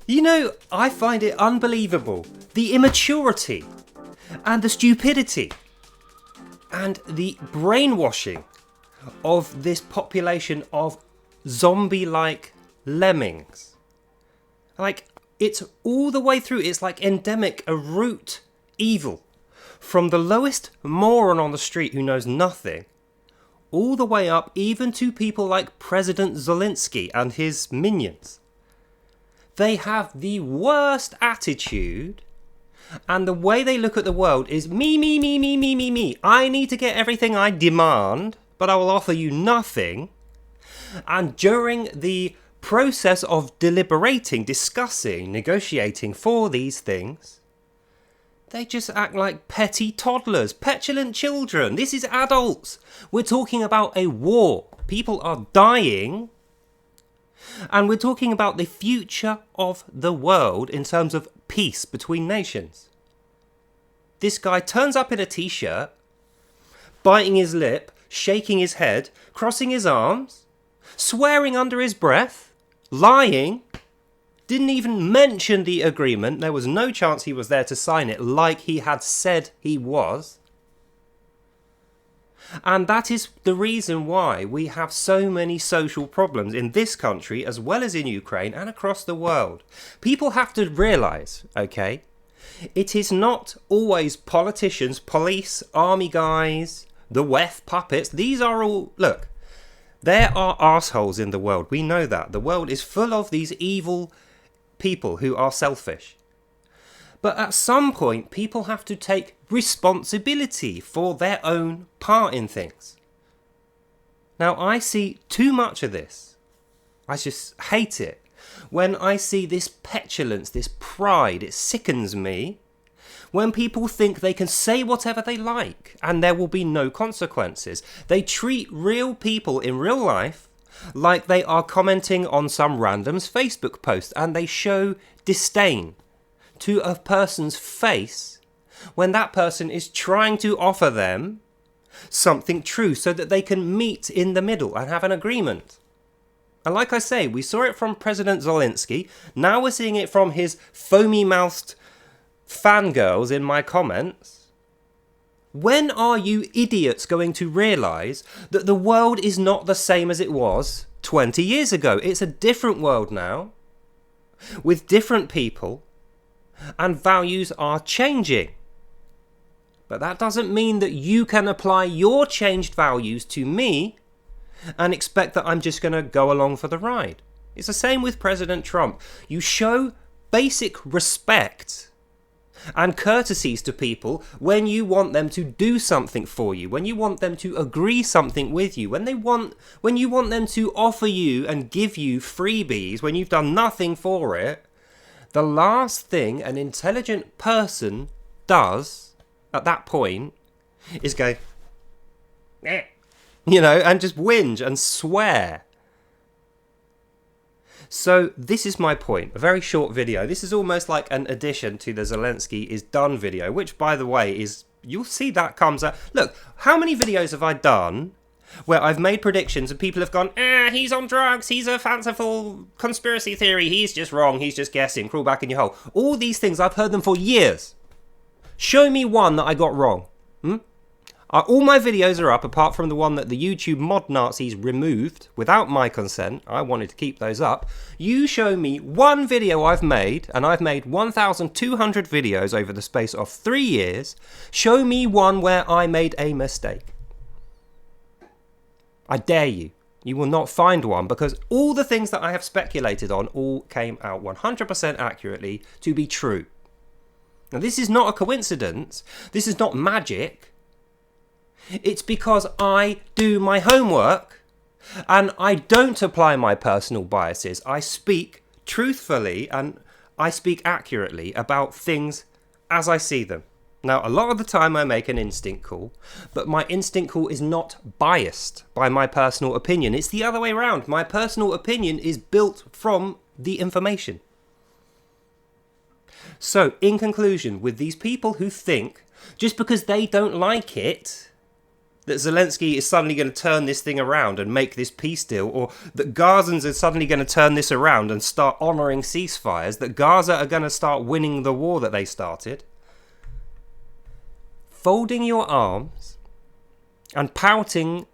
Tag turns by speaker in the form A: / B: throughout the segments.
A: You know, I find it unbelievable. The immaturity and the stupidity and the brainwashing of this population of zombie-like lemmings. Like, it's all the way through. It's like endemic, a root evil. From the lowest moron on the street who knows nothing, all the way up even to people like President Zelenskyy and his minions. They have the worst attitude, and the way they look at the world is me, me, me, me, me, me, me. I need to get everything I demand, but I will offer you nothing. And during the process of deliberating, discussing, negotiating for these things, they just act like petty toddlers, petulant children. This is adults. We're talking about a war. People are dying. And we're talking about the future of the world in terms of peace between nations. This guy turns up in a t-shirt, biting his lip, shaking his head, crossing his arms, swearing under his breath, lying, didn't even mention the agreement. There was no chance he was there to sign it like he had said he was. And that is the reason why we have so many social problems in this country as well as in Ukraine and across the world. People have to realise, okay, it is not always politicians, police, army guys, the WEF puppets. These are all, look, there are arseholes in the world. We know that. The world is full of these evil people who are selfish. But at some point, people have to take responsibility for their own part in things. Now, I see too much of this. I just hate it. When I see this petulance, this pride, it sickens me. When people think they can say whatever they like and there will be no consequences. They treat real people in real life like they are commenting on some random's Facebook post, and they show disdain to a person's face when that person is trying to offer them something true so that they can meet in the middle and have an agreement. And like I say, we saw it from President Zelenskyy. Now we're seeing it from his foamy-mouthed fangirls in my comments. When are you idiots going to realise that the world is not the same as it was 20 years ago? It's a different world now, with different people, and values are changing. But that doesn't mean that you can apply your changed values to me and expect that I'm just going to go along for the ride. It's the same with President Trump. You show basic respect and courtesies to people when you want them to do something for you, when you want them to agree something with you, when you want them to offer you and give you freebies when you've done nothing for it. The last thing an intelligent person does at that point is go, eh, and just whinge and swear. So this is my point, a very short video. This is almost like an addition to the Zelenskyy is done video, which, by the way, is, you'll see that comes out. Look, how many videos have I done where I've made predictions and people have gone, he's on drugs, he's a fanciful conspiracy theory, he's just wrong, he's just guessing, crawl back in your hole. All these things, I've heard them for years. Show me one that I got wrong. All my videos are up, apart from the one that the YouTube mod Nazis removed without my consent. I wanted to keep those up. You show me one video I've made, and I've made 1,200 videos over the space of 3 years. Show me one where I made a mistake. I dare you. You will not find one, because all the things that I have speculated on all came out 100% accurately to be true. Now, this is not a coincidence. This is not magic. It's because I do my homework and I don't apply my personal biases. I speak truthfully and I speak accurately about things as I see them. Now, a lot of the time I make an instinct call, but my instinct call is not biased by my personal opinion. It's the other way around. My personal opinion is built from the information. So, in conclusion, with these people who think just because they don't like it, that Zelenskyy is suddenly going to turn this thing around and make this peace deal, or that Gazans are suddenly going to turn this around and start honouring ceasefires, that Gaza are going to start winning the war that they started. Folding your arms and pouting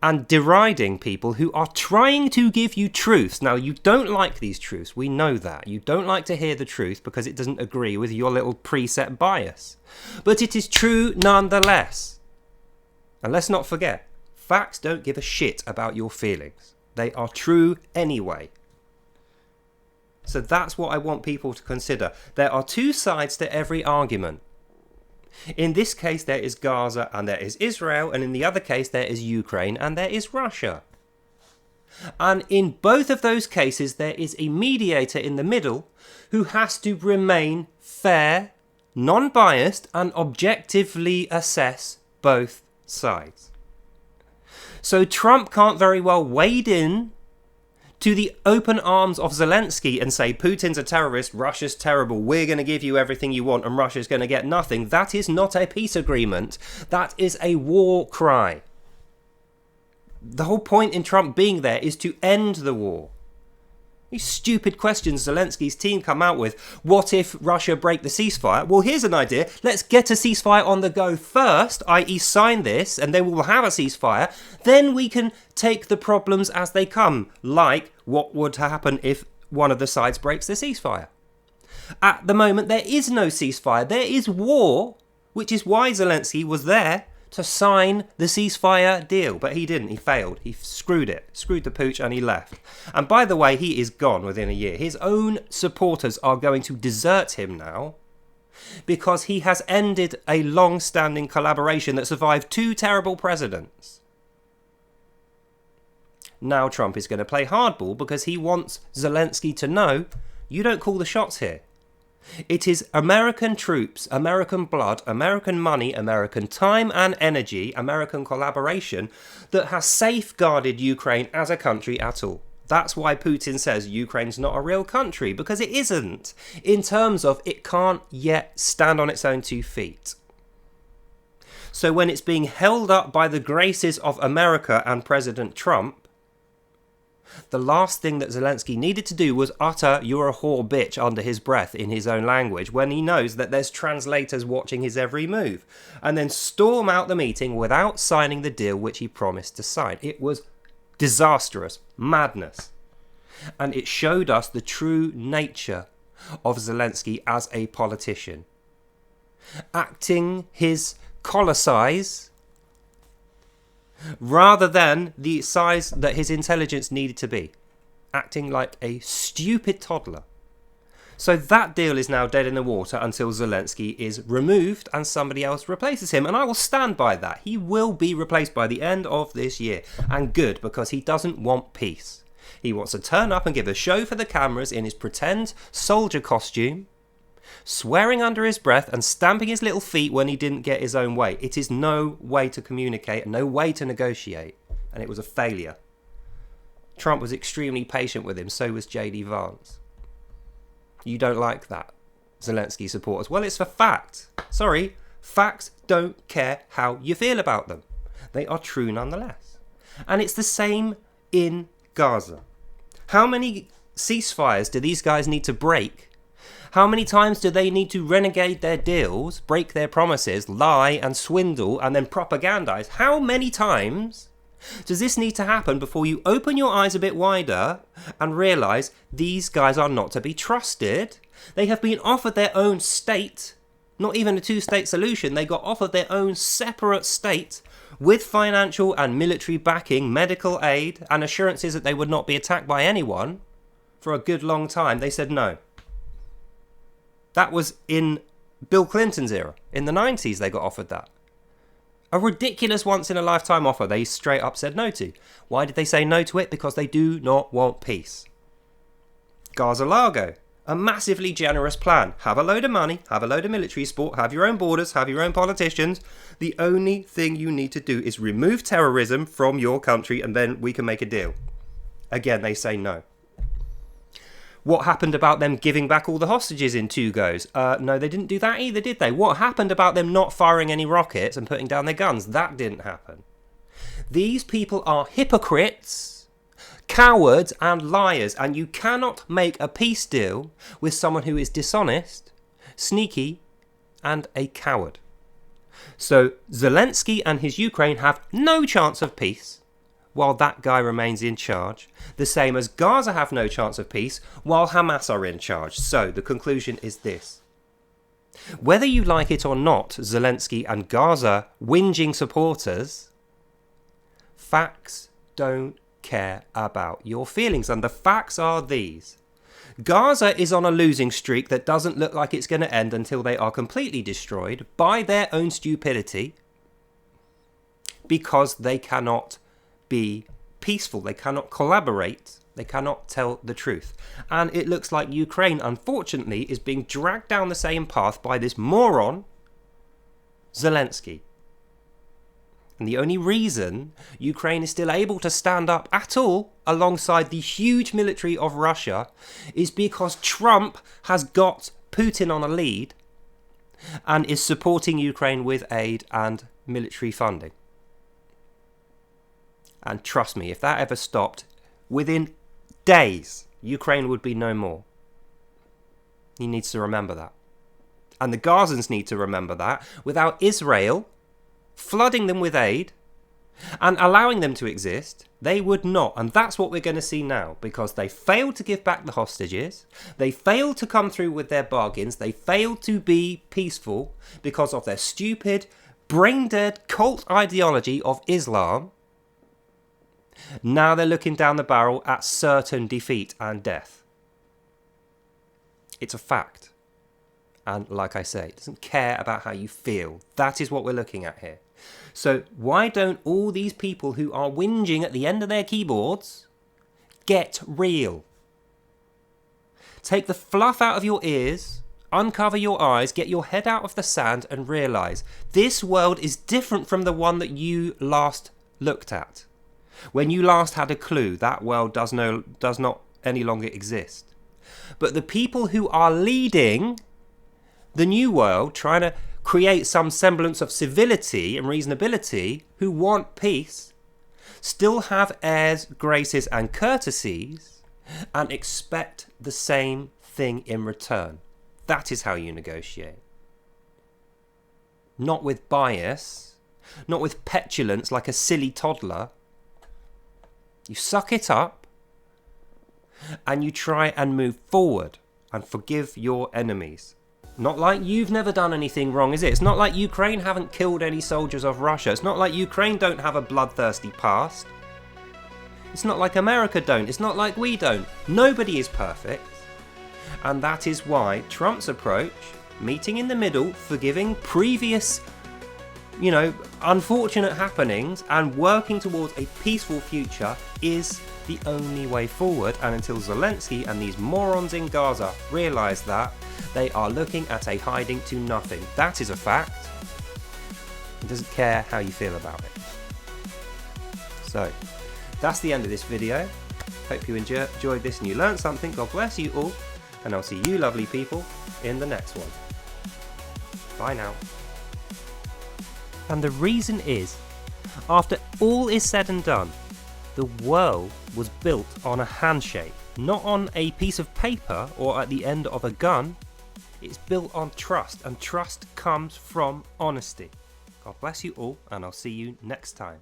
A: and deriding people who are trying to give you truths. Now, you don't like these truths. We know that. You don't like to hear the truth because it doesn't agree with your little preset bias. But it is true nonetheless. And let's not forget, facts don't give a shit about your feelings. They are true anyway. So that's what I want people to consider. There are two sides to every argument. In this case, there is Gaza and there is Israel, and in the other case, there is Ukraine and there is Russia. And in both of those cases, there is a mediator in the middle who has to remain fair, non-biased, and objectively assess both sides. So Trump can't very well wade in to the open arms of Zelenskyy and say, Putin's a terrorist, Russia's terrible, we're going to give you everything you want and Russia's going to get nothing. That is not a peace agreement. That is a war cry. The whole point in Trump being there is to end the war. These stupid questions Zelenskyy's team come out with. What if Russia break the ceasefire? Well, here's an idea. Let's get a ceasefire on the go first, i.e. sign this, and then we'll have a ceasefire. Then we can take the problems as they come, like what would happen if one of the sides breaks the ceasefire. At the moment, there is no ceasefire. There is war, which is why Zelenskyy was there to sign the ceasefire deal. But he didn't. He failed. He screwed it. Screwed the pooch and he left. And by the way, he is gone within a year. His own supporters are going to desert him now because he has ended a long-standing collaboration that survived 2 terrible presidents. Now Trump is going to play hardball because he wants Zelenskyy to know, you don't call the shots here. It is American troops, American blood, American money, American time and energy, American collaboration that has safeguarded Ukraine as a country at all. That's why Putin says Ukraine's not a real country, because it isn't, in terms of it can't yet stand on its own 2 feet. So when it's being held up by the graces of America and President Trump, the last thing that Zelenskyy needed to do was utter "you're a whore bitch" under his breath in his own language when he knows that there's translators watching his every move, and then storm out the meeting without signing the deal which he promised to sign. It was disastrous, madness. And it showed us the true nature of Zelenskyy as a politician. Acting his collar size rather than the size that his intelligence needed to be. Acting like a stupid toddler. So that deal is now dead in the water until Zelenskyy is removed and somebody else replaces him. And I will stand by that. He will be replaced by the end of this year. And good, because he doesn't want peace. He wants to turn up and give a show for the cameras in his pretend soldier costume, swearing under his breath and stamping his little feet when he didn't get his own way. It is no way to communicate, no way to negotiate, and it was a failure. Trump was extremely patient with him, so was J.D. Vance. You don't like that, Zelenskyy supporters. Well, it's for fact. Sorry, facts don't care how you feel about them. They are true nonetheless. And it's the same in Gaza. How many ceasefires do these guys need to break? How many times do they need to renegade their deals, break their promises, lie and swindle, and then propagandize? How many times does this need to happen before you open your eyes a bit wider and realise these guys are not to be trusted? They have been offered their own state, not even a 2-state solution. They got offered their own separate state with financial and military backing, medical aid, and assurances that they would not be attacked by anyone for a good long time. They said no. That was in Bill Clinton's era. In the 90s, they got offered that. A ridiculous once-in-a-lifetime offer they straight up said no to. Why did they say no to it? Because they do not want peace. Gaza Largo, a massively generous plan. Have a load of money, have a load of military support, have your own borders, have your own politicians. The only thing you need to do is remove terrorism from your country and then we can make a deal. Again, they say no. What happened about them giving back all the hostages in 2 goes? No, they didn't do that either, did they? What happened about them not firing any rockets and putting down their guns? That didn't happen. These people are hypocrites, cowards and liars, and you cannot make a peace deal with someone who is dishonest, sneaky and a coward. So Zelenskyy and his Ukraine have no chance of peace while that guy remains in charge, the same as Gaza have no chance of peace while Hamas are in charge. So the conclusion is this. Whether you like it or not, Zelenskyy and Gaza whinging supporters, facts don't care about your feelings. And the facts are these. Gaza is on a losing streak that doesn't look like it's going to end until they are completely destroyed by their own stupidity, because they cannot be peaceful, they cannot collaborate, they cannot tell the truth. And it looks like Ukraine, unfortunately, is being dragged down the same path by this moron, Zelenskyy. And the only reason Ukraine is still able to stand up at all alongside the huge military of Russia is because Trump has got Putin on a lead and is supporting Ukraine with aid and military funding. And trust me, if that ever stopped, within days, Ukraine would be no more. He needs to remember that. And the Gazans need to remember that. Without Israel flooding them with aid and allowing them to exist, they would not. And that's what we're going to see now, because they failed to give back the hostages. They failed to come through with their bargains. They failed to be peaceful because of their stupid, brain-dead cult ideology of Islam. Now they're looking down the barrel at certain defeat and death. It's a fact. And like I say, it doesn't care about how you feel. That is what we're looking at here. So why don't all these people who are whinging at the end of their keyboards get real? Take the fluff out of your ears, uncover your eyes, get your head out of the sand and realise this world is different from the one that you last looked at. When you last had a clue, that world does not any longer exist. But the people who are leading the new world, trying to create some semblance of civility and reasonability, who want peace, still have airs, graces and courtesies and expect the same thing in return. That is how you negotiate. Not with bias, not with petulance like a silly toddler. You suck it up and you try and move forward and forgive your enemies. Not like you've never done anything wrong, is it? It's not like Ukraine haven't killed any soldiers of Russia. It's not like Ukraine don't have a bloodthirsty past. It's not like America don't. It's not like we don't. Nobody is perfect. And that is why Trump's approach, meeting in the middle, forgiving previous, unfortunate happenings and working towards a peaceful future is the only way forward. And until Zelenskyy and these morons in Gaza realise that, they are looking at a hiding to nothing. That is a fact. It doesn't care how you feel about it. So, that's the end of this video. Hope you enjoyed this and you learned something. God bless you all. And I'll see you lovely people in the next one. Bye now. And the reason is, after all is said and done, the world was built on a handshake, not on a piece of paper or at the end of a gun. It's built on trust, and trust comes from honesty. God bless you all, and I'll see you next time.